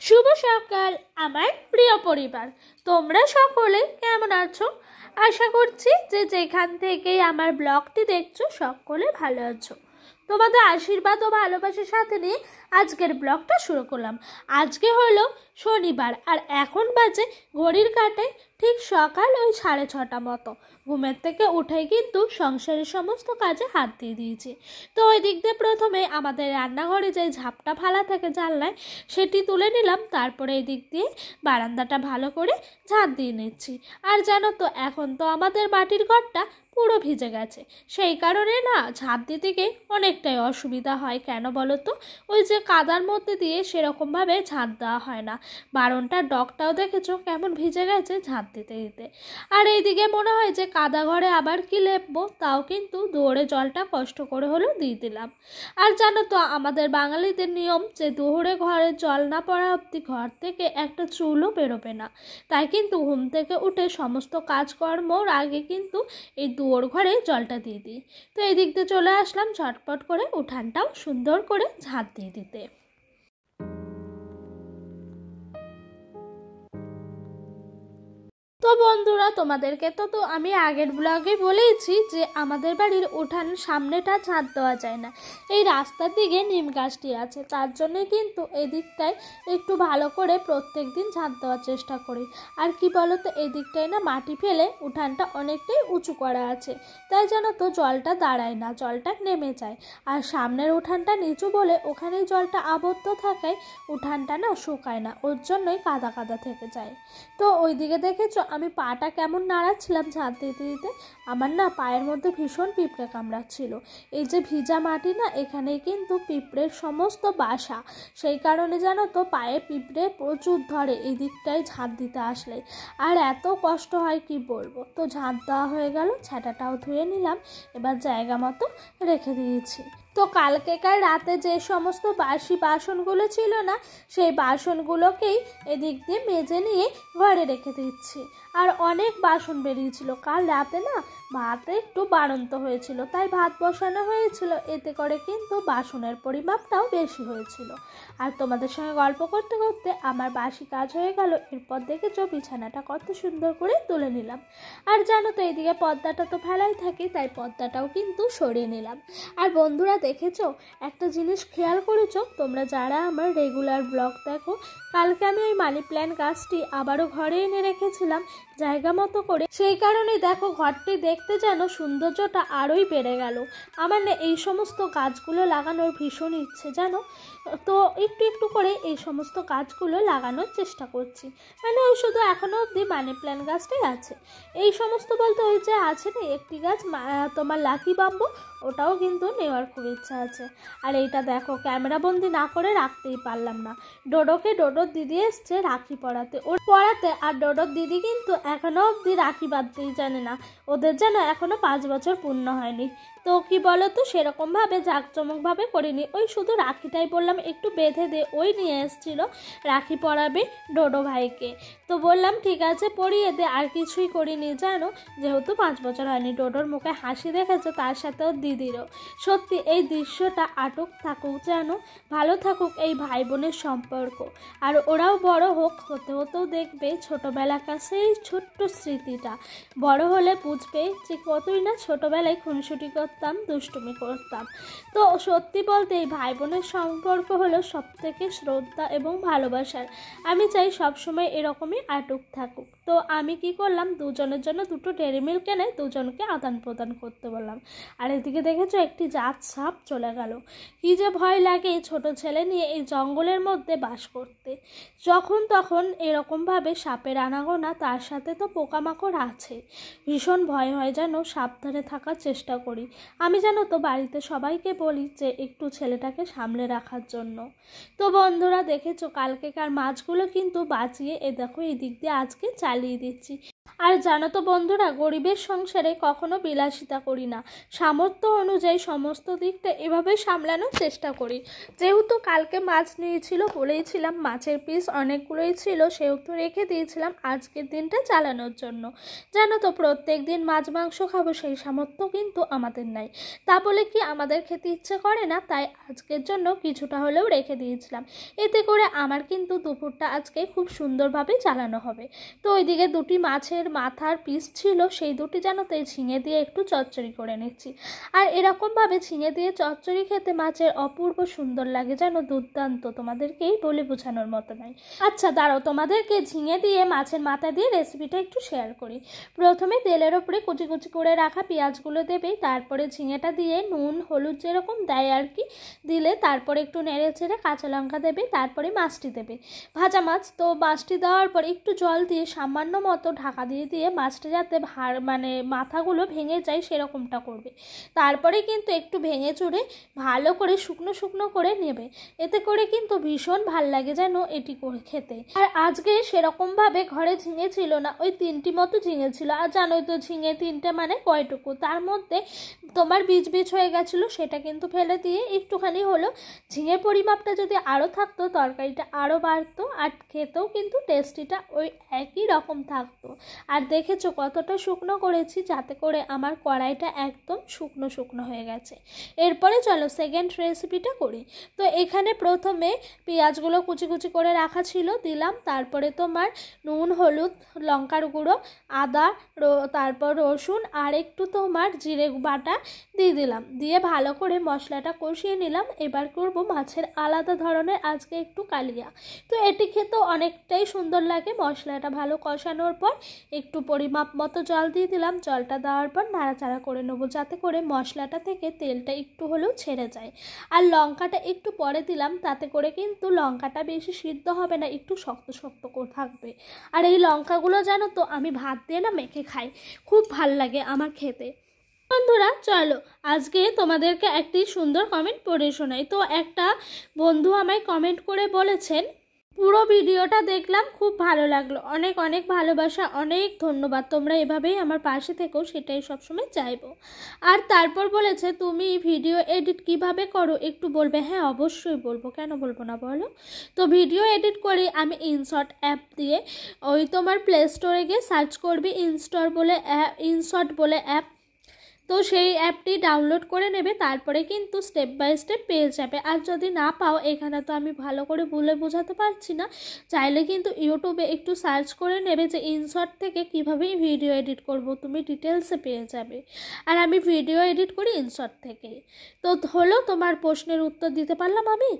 শুভ সকাল আমার প্রিয় পরিবার, তোমরা সকলে কেমন আছো? আশা করছি যে যেখান থেকেই আমার ব্লগটি দেখছো সকলে ভালো আছো। তোমাদের আশীর্বাদ ও ভালোবাসার সাথে নিয়ে আজকের ব্লগটা শুরু করলাম। আজকে হলো শনিবার আর এখন বাজে ঘড়ির কাঁটায় ঠিক সকাল ওই 6:30 মতো। ঘুমের থেকে উঠেই কিন্তু সংসারের সমস্ত কাজে হাত দিয়ে দিয়েছি। তো ওই দিক দিয়ে প্রথমে আমাদের রান্নাঘরে যে ঝাপটা ফালা থাকে জানলায় সেটি তুলে নিলাম, তারপরে এই দিক দিয়ে বারান্দাটা ভালো করে ঝাঁট দিয়ে নিচ্ছি। আর জানো তো এখন তো আমাদের মাটির ঘরটা পুরো ভিজে গেছে, সেই কারণে না ঝাঁট দিতে গিয়ে অনেকটাই অসুবিধা হয়। কেন বলো তো, ওই যে কাদার মধ্যে দিয়ে সেরকমভাবে ঝাঁট দেওয়া হয় না। বারণটার ডগটাও দেখেছো কেমন ভিজে গেছে ঝাঁট দিতে দিতে। আর এইদিকে মনে হয় যে কাদা ঘরে আবার কি লেপবো, তাও কিন্তু দৌড়ে জলটা কষ্ট করে হলেও দিয়ে দিলাম। আর জানো তো আমাদের বাঙালিদের নিয়ম যে দৌড়ে ঘরে জল না পড়া অবধি ঘর থেকে একটা চুলও বেরোবে না। তাই কিন্তু ঘুম থেকে উঠে সমস্ত কাজকর্মর আগে কিন্তু এই দুয়ার ঘরে জলটা দিয়ে দিই। তো এই দিক দিয়ে চলে আসলাম ঝটপট করে উঠানটাও সুন্দর করে ঝাঁট দিয়ে দিতে। তো বন্ধুরা, তোমাদেরকে তো আমি আগের ব্লগে বলেইছি যে আমাদের বাড়ির উঠান সামনেটা ঝাঁট দেওয়া যায় না, এই রাস্তার দিকে নিম গাছটি আছে, তার জন্য কিন্তু এই দিকটায় একটু ভালো করে প্রত্যেক দিন ঝাঁট দেওয়ার চেষ্টা করি। আর কি বলো তো, এই দিকটায় না মাটি ফেলে উঠানটা অনেকটাই উঁচু করা আছে, তাই জানো তো জলটা দাঁড়ায় না, জলটা নেমে যায়। আর সামনের উঠানটা নিচু বলে ওখানেই জলটা আবদ্ধ থাকায় উঠানটা না শুকায় না, ওর জন্যই কাদা কাদা থেকে যায়। তো ওই দিকে দেখেছো আমি পাটা কেমন নাড়াচ্ছিলাম ঝাঁট দিতে দিতে, আমার না পায়ের মধ্যে ভীষণ পিঁপড়ে কামড়াচ্ছিল। এই যে ভিজা মাটি না, এখানে কিন্তু পিঁপড়ের সমস্ত বাসা, সেই কারণে জানো তো পায়ে পিঁপড়ে প্রচুর ধরে এই দিকটায় ঝাঁট দিতে আসলে। আর এত কষ্ট হয় কি বলবো। তো ঝাঁট দেওয়া হয়ে গেল, ছাটাটাও ধুয়ে নিলাম, এবার জায়গা মতো রেখে দিয়েছি। তো কালকেকার রাতে যে সমস্ত বাসি বাসনগুলো ছিল না, সেই বাসনগুলোকেই এদিক দিয়ে মেজে নিয়ে ঘরে রেখে দিচ্ছি। আর অনেক বাসন বেরিয়েছিল, কাল রাতে না ভাতে একটু বাড়ন্ত হয়েছিল, তাই ভাত বসানো হয়েছিল, এতে করে কিন্তু বাসনের পরিমাপটাও বেশি হয়েছিল। আর তোমাদের সঙ্গে গল্প করতে করতে আমার বাসি কাজ হয়ে গেল। এরপর দেখেছো বিছানাটা কত সুন্দর করে তুলে নিলাম। আর জানো তো এইদিকে পর্দাটা তো ফেলাই থাকে, তাই পর্দাটাও কিন্তু সরিয়ে নিলাম। আর বন্ধুরা দেখেছো একটা জিনিস খেয়াল করেছো তোমরা যারা আমার রেগুলার ব্লগ দেখো, কালকে আমি ওই মানি প্ল্যান্ট গাছটি আবারও ঘরে এনে রেখেছিলাম জায়গা মতো করে, সেই কারণে দেখো ঘরটি দেখতে যেন সৌন্দর্যটা আরোই বেড়ে গেল। আমার না এই সমস্ত গাছগুলো লাগানোর ভীষণ ইচ্ছে জানো, তো একটু একটু করে এই সমস্ত গাছগুলো লাগানোর চেষ্টা করছি। মানে ওই শুধু এখনও অবধি মানি প্ল্যান্ট গাছটাই আছে, এই সমস্ত বলতে ওই যে আছে না একটি গাছ তোমার লাকি বাম্বু, ওটাও কিন্তু নেওয়ার খুব ইচ্ছা আছে। আর এইটা দেখো ক্যামেরাবন্দি না করে রাখতেই পারলাম না, ডোডোর দিদি এসছে রাখি পরাতে, আর ডোডোর দিদি কিন্তু এখনো অবধি রাখি বাঁধতেই জানে না, ওদের যেন এখনো 5 বছর পূর্ণ হয়নি। তো কি বলো তো সেরকমভাবে জাঁকজমকভাবে করিনি, ওই শুধু রাখিটাই বললাম একটু বেঁধে দে, ওই নিয়ে এসেছিল রাখি পরাবে ডোডো ভাইকে। তো বললাম ঠিক আছে পরিয়ে দে, আর কিছুই করিনি জানো, যেহেতু 5 বছর হয়নি। ডোডোর মুখে হাসি দেখেছো, তার সাথে ওর দিদিরও। সত্যি এই দৃশ্যটা আটক থাকুক যেন, ভালো থাকুক এই ভাই বোনের সম্পর্ক, আর ওরাও বড় হোক, হতে হতেও দেখবে ছোটোবেলাকার সেই ছোট্ট স্মৃতিটা, বড় হলে বুঝবে যে কতই না ছোটোবেলায় খুনসুটি করতাম, দুষ্টুমি করতাম। তো সত্যি বলতে এই ভাই বোনের সম্পর্ক হলো সবথেকে শ্রদ্ধা এবং ভালোবাসার। আমি চাই সবসময় এরকমই আটক থাকুক। তো আমি কি করলাম, দুজনের জন্য 2টো ডেয়ারি মিল্ক এনে দুজনকে আদান প্রদান করতে বললাম। আর এদিকে দেখেছো একটি জাত সাপ চলে গেল। কি যে ভয় লাগে ছোট ছেলে নিয়ে এই জঙ্গলের মধ্যে বাস করতে, যখন তখন এরকমভাবে সাপের আনাগোনা, তার সাথে তো পোকামাকড় আছে, ভীষণ ভয় হয় যেন, সাবধানে থাকার চেষ্টা করি। আমি জানো তো বাড়িতে সবাইকে বলি যে একটু ছেলেটাকে সামলে রাখার জন্য। তো বন্ধুরা দেখেছো কালকেকার মাছগুলো কিন্তু বাঁচিয়ে এ দেখো এই দিক দিয়ে আজকে চালিয়ে দিচ্ছি। আর জানো তো বন্ধুরা, গরিবের সংসারে কখনো বিলাসিতা করি না, সামর্থ্য অনুযায়ী সমস্ত দিকটা এভাবে সামলানোর চেষ্টা করি। যেহেতু কালকে মাছ নিয়েছিল বলেইছিলাম, মাছের পিস অনেকগুলোই ছিল, সেহেতু রেখে দিয়েছিলাম আজকের দিনটা চালানোর জন্য। জানো তো, প্রত্যেক দিন মাছ মাংস খাবো সেই সামর্থ্য কিন্তু আমাদের নাই। তা বলে কি আমাদের খেতে ইচ্ছে করে না? তাই আজকের জন্য কিছুটা হলেও রেখে দিয়েছিলাম। এতে করে আমার কিন্তু দুপুরটা আজকে খুব সুন্দরভাবে চালানো হবে। তো ওইদিকে দুটি মাছের মাথার পিস ছিল, সেই দুটি জানো তো এই ঝিঙে দিয়ে একটু চচ্চড়ি করে নিচ্ছি। আর এরকমভাবে ঝিঙে দিয়ে চচ্চড়ি খেতে মাছের অপূর্ব সুন্দর লাগে, যেন দুর্দান্ত, তোমাদেরকেই বলে বোঝানোর মতো নয়। আচ্ছা দাঁড়াও, তোমাদেরকে ঝিঙে দিয়ে মাছের মাথা দিয়ে রেসিপিটা একটু শেয়ার করি। প্রথমে তেলের ওপরে কুচি কুচি করে রাখা পেঁয়াজগুলো দেবে, তারপরে ঝিঙেটা দিয়ে নুন হলুদ যেরকম দেয় আর কি দিলে, তারপরে একটু নেড়ে চেড়ে কাঁচা লঙ্কা দেবে, তারপরে মাছটি দেবে, ভাজা মাছ। তো মাছটি দেওয়ার পর একটু জল দিয়ে সামান্য মতো ঢাকা দিয়ে দিয়ে মাছটা যাতে মাথাগুলো ভেঙে যায় সেরকমটা করবে। তারপরে কিন্তু একটু ভেঙে চুড়ে ভালো করে শুকনো শুকনো করে নেবে, এতে করে কিন্তু ভীষণ ভাল লাগে যেন এটি করে খেতে। আর আজকে সেরকমভাবে ঘরে ঝিঙে ছিল না, ওই 3টি মতো ঝিঙে ছিল। আর জানোই তো ঝিঙে 3টে মানে কয়টুকু, তার মধ্যে তোমার বীজ বীজ হয়ে গেছিলো, সেটা কিন্তু ফেলে দিয়ে একটুখানি হলো। ঝিঙের পরিমাপটা যদি আরও থাকতো তরকারিটা আরও বাড়তো, আর খেতেও কিন্তু টেস্টিটা ওই একই রকম থাকতো। আর দেখেছো কতটা শুকনো করেছি, যাতে করে আমার কড়াইটা একদম শুকনো শুকনো হয়ে গেছে। এরপরে চলো সেকেন্ড রেসিপিটা করি। তো এখানে প্রথমে পেঁয়াজগুলো কুচি কুচি করে রাখা ছিল দিলাম, তারপরে তোমার নুন হলুদ লঙ্কার গুঁড়ো আদা তারপর রসুন আর একটু তোমার জিরে বাটা দিয়ে দিলাম, দিয়ে ভালো করে মশলাটা কষিয়ে নিলাম। এবার করব মাছের আলাদা ধরনের আজকে একটু কালিয়া। তো এটি খেতেও অনেকটাই সুন্দর লাগে। মশলাটা ভালো কষানোর পর একটু পরিমাপ মতো জল দিয়ে দিলাম, জলটা দেওয়ার পর নাড়াচাড়া করে নেবো, যাতে করে মশলাটা থেকে তেলটা একটু হলেও ছেড়ে যায়। আর লঙ্কাটা একটু পরে দিলাম, তাতে করে কিন্তু লঙ্কাটা বেশি সিদ্ধ হবে না, একটু শক্ত শক্ত করে থাকবে। আর এই লঙ্কাগুলো জানো তো আমি ভাত দিয়ে না মেখে খাই, খুব ভাল লাগে আমার খেতে। বন্ধুরা চলো আজকে তোমাদেরকে একটি সুন্দর কমেন্ট পড়ে শোনাই। তো একটা বন্ধু আমায় কমেন্ট করে বলেছেন, পুরো ভিডিওটা দেখলাম, খুব ভালো লাগলো, অনেক অনেক ভালোবাসা, অনেক ধন্যবাদ, তোমরা এভাবেই আমার পাশে থেকো, সেটাই সবসময় চাইবো। আর তারপর বলেছে, তুমি ভিডিও এডিট কিভাবে করো একটু বলবে? হ্যাঁ অবশ্যই বলবো, কেন বলবো না বলো। তো ভিডিও এডিট করি আমি ইনশট অ্যাপ দিয়ে। ওই তোমার প্লে স্টোরে গিয়ে সার্চ করবি ইনশট বলে অ্যাপ। তো সেই অ্যাপটি ডাউনলোড করে নেবে, তারপরে কিন্তু স্টেপ বাই স্টেপ পেয়ে যাবে। আর যদি না পাও, এখানে তো আমি ভালো করে বলে বোঝাতে পারছি না, চাইলে কিন্তু ইউটিউবে একটু সার্চ করে নেবে যে ইনশট থেকে কীভাবে ভিডিও এডিট করব, তুমি ডিটেলসে পেয়ে যাবে। আর আমি ভিডিও এডিট করি ইনশট থেকে। তো হলো, তোমার প্রশ্নের উত্তর দিতে পারলাম আমি?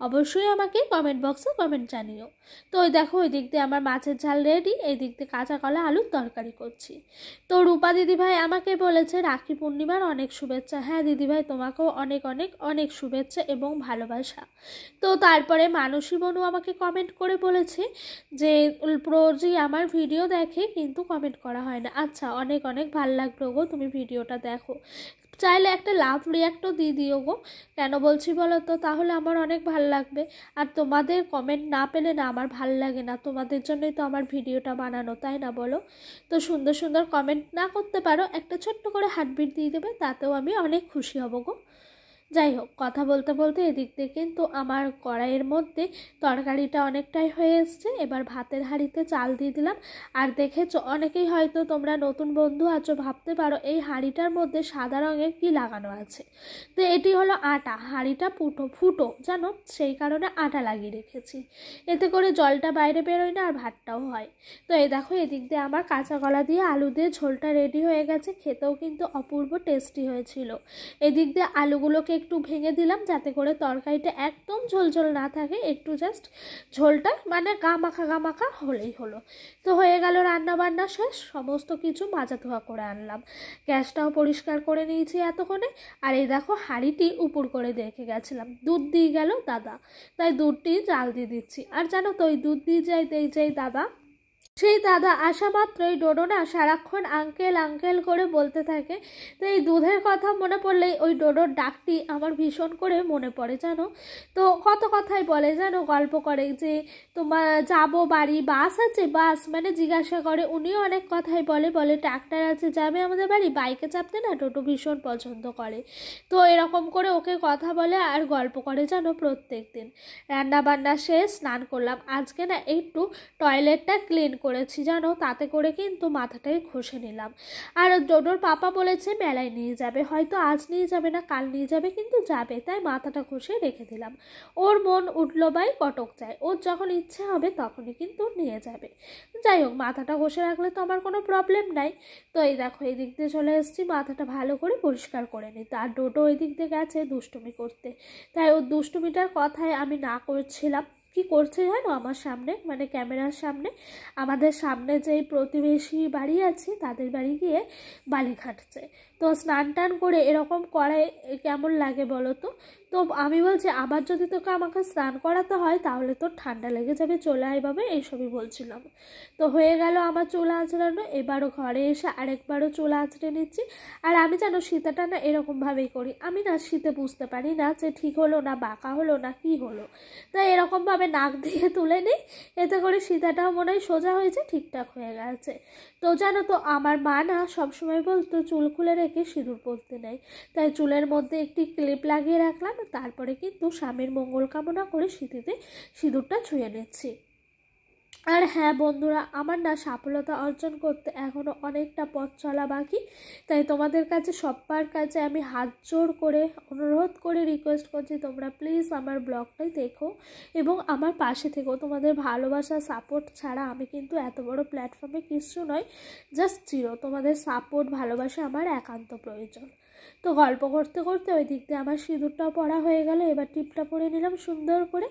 অবশ্যই আমাকে কমেন্ট বক্সে কমেন্ট জানিও। তো ওই দেখো, ওই দিক দিয়ে আমার মাছের ঝাল রেডি, এই দিক দিয়ে কাঁচা কলা আলুর তরকারি করছি। তো রূপা দিদিভাই আমাকে বলেছে রাখি পূর্ণিমার অনেক শুভেচ্ছা। হ্যাঁ দিদিভাই, তোমাকেও অনেক অনেক অনেক শুভেচ্ছা এবং ভালোবাসা। তো তারপরে মানসী বনু আমাকে কমেন্ট করে বলেছে যে রোজই আমার ভিডিও দেখে কিন্তু কমেন্ট করা হয় না। আচ্ছা, অনেক অনেক ভালো লাগলো গো, তুমি ভিডিওটা দেখো, চাইলে একটা লাভ রিয়াক্টও দিয়ে দিও গো। কেন বলছি বলো তো, তাহলে আমার অনেক ভালো লাগবে। আর তোমাদের কমেন্ট না পেলে না আমার ভালো লাগে না, তোমাদের জন্যই তো আমার ভিডিওটা বানানো, তাই না বলো? তো সুন্দর সুন্দর কমেন্ট না করতে পারো, একটা ছোট্ট করে হার্টবিট দিয়ে দেবে, তাতেও আমি অনেক খুশি হব গো। যাই হোক, কথা বলতে বলতে এদিক দিয়ে কিন্তু আমার কড়াইয়ের মধ্যে তরকারিটা অনেকটাই হয়ে এসছে। এবার ভাতের হাঁড়িতে চাল দিয়ে দিলাম। আর দেখেছো, অনেকেই হয়তো তোমরা নতুন বন্ধু আছো, ভাবতে পারো এই হাঁড়িটার মধ্যে সাদা রঙের কি লাগানো আছে। তো এটি হলো আটা, হাঁড়িটা ফুটো জানো, সেই কারণে আটা লাগিয়ে রেখেছি, এতে করে জলটা বাইরে বেরোয় না আর ভাতটাও হয়। তো এই দেখো, এদিক দিয়ে আমার কাঁচা কলা দিয়ে আলু দিয়ে ঝোলটা রেডি হয়ে গেছে, খেতেও কিন্তু অপূর্ব টেস্টি হয়েছিল। এদিক দিয়ে আলুগুলোকে একটু ভেঙে দিলাম, যাতে করে তরকারিটা একদম ঝোলঝোল না থাকে, একটু জাস্ট ঝোলটা মানে গা মাখা হলেই হলো। তো হয়ে গেল রান্না বান্না শেষ, সমস্ত কিছু মাজা ধোয়া করে আনলাম, গ্যাসটাও পরিষ্কার করে নিয়েছি এতক্ষণে। আর এই দেখো, হাঁড়িটি উপর করে রেখে গেছিলাম, দুধ দিয়ে গেল দাদা, তাই দুধটি জাল দিয়ে দিচ্ছি। আর জানো তো, ওই দুধ দিয়ে যাই দাদা, সেই দাদা আসা মাত্রই ডোডো না সারাক্ষণ আঙ্কেল আঙ্কেল করে বলতে থাকে। তো এই দুধের কথা মনে পড়লেই ওই ডোডোর ডাকটি আমার ভীষণ করে মনে পড়ে জানো। তো কত কথাই বলে জানো, গল্প করে যে তোমার যাবো বাড়ি, বাস আছে, বাস মানে জিজ্ঞাসা করে। উনিও অনেক কথাই বলে ট্রাক্টর আছে যাবে আমাদের বাড়ি, বাইকে চাপতে না ডোডো ভীষণ পছন্দ করে। তো এরকম করে ওকে কথা বলে আর গল্প করে জানো প্রত্যেক দিন। রান্না বান্না শেষ, স্নান করলাম। আজকে না একটু টয়লেটটা ক্লিন করেছি জানো, তাতে করে কিন্তু মাথাটাই ঘষে নিলাম। আর ডোডোর পাপা বলেছে মেলায় নিয়ে যাবে, হয়তো আজ নিয়ে যাবে না কাল নিয়ে যাবে, কিন্তু যাবে, তাই মাথাটা ঘষে রেখে দিলাম। ওর মন উঠলো বাই কটক যায়, ওর যখন ইচ্ছে হবে তখনই কিন্তু নিয়ে যাবে। যাই হোক, মাথাটা ঘষে রাখলে তো আমার কোনো প্রবলেম নাই। তো এই দেখো এই দিক দিয়ে চলে এসেছি, মাথাটা ভালো করে পরিষ্কার করে নিই। তার ডোডো ওই দিক দিয়ে গেছে দুষ্টুমি করতে, তাই ওর দুষ্টুমিটার কথায় আমি না করছিলাম। কি করছে জানো আমার সামনে, মানে ক্যামেরার সামনে, আমাদের সামনে যেই প্রতিবেশী বাড়ি আছে তাদের বাড়ি গিয়ে বালি খাটছে। তো স্নান টান করে এরকম করায় কেমন লাগে বলো তো। তো আমি বলছি আবার যদি তোকে আমাকে স্নান করাতে হয় তাহলে তোর ঠান্ডা লেগে যাবে, চলে আয় বাবা, এইসবই বলছিলাম। তো হয়ে গেল আমার চুল আঁচড়ানো, এবারও ঘরে এসে আরেকবারও চুল আঁচড়ে নিচ্ছি। আর আমি জানো শীতাটা না এরকমভাবেই করি, আমি না শীতে বুঝতে পারি না যে ঠিক হলো না বাঁকা হলো না কি হলো, তাই এরকমভাবে নাক দিয়ে তুলে নিই, এতে করে সীতাটাও মনে হয় সোজা হয়েছে, ঠিকঠাক হয়ে গেছে। তো জানো তো আমার মা না সবসময় বলতো চুল খুলে রেখে সিঁদুর পরতে নেই, তাই চুলের মধ্যে একটি ক্লিপ লাগিয়ে রাখলাম, তারপরে কিন্তু স্বামীর মঙ্গল কামনা করে সিঁদুরটা ছুঁয়ে নিচ্ছি। আর হ্যাঁ বন্ধুরা, আমার না সফলতা অর্জন করতে এখনও অনেকটা পথ চলা বাকি, তাই তোমাদের কাছে সবার কাছে আমি হাত জোর করে অনুরোধ করে রিকোয়েস্ট করছি তোমরা প্লিজ আমার ব্লগটাই দেখো এবং আমার পাশে থেকো। তোমাদের ভালোবাসা সাপোর্ট ছাড়া আমি কিন্তু এত বড় প্ল্যাটফর্মে কিছু নয়, জাস্ট জিরো। তোমাদের সাপোর্ট ভালোবাসা আমার একান্ত প্রয়োজন। তো গল্প করতে করতে ওই দিক দিয়ে আমার সিঁদুরটাও পরা হয়ে গেল, এবার টিপটা পরে নিলাম সুন্দর করে,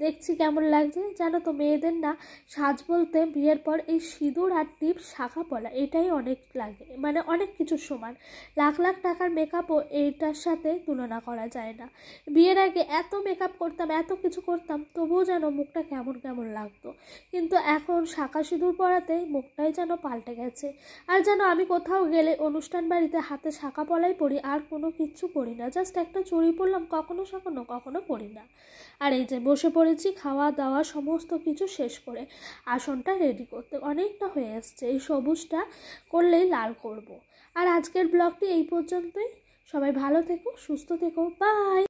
দেখছি কেমন লাগছে। জানো তো মেয়েদের না সাজ বলতে বিয়ের পর এই সিঁদুর আর টিপ শাখা পলা এটাই অনেক লাগে, মানে অনেক কিছুর সমান। লাখ লাখ টাকার মেকআপও এইটার সাথে তুলনা করা যায় না। বিয়ের আগে এত মেকআপ করতাম, এত কিছু করতাম, তবুও যেন মুখটা কেমন কেমন লাগতো, কিন্তু এখন শাখা সিঁদুর পরাতে মুখটাই যেন পাল্টে গেছে। আর যেন আমি কোথাও গেলে অনুষ্ঠান বাড়িতে হাতে শাখা পলাই পরি, আর কোনো কিচ্ছু পরি না, জাস্ট একটা চুড়ি পরলাম, কখনো কখনো পরি না। আর এই যে বসে পড়েছি খাওয়া দাওয়া সমস্ত কিছু শেষ করে, আসনটা রেডি করতে অনেকটা হয়ে এসছে, এই সবুজটা করলেই লাল করব। আর আজকের ব্লগটি এই পর্যন্তই, সবাই ভালো থেকো, সুস্থ থেকো, বাই।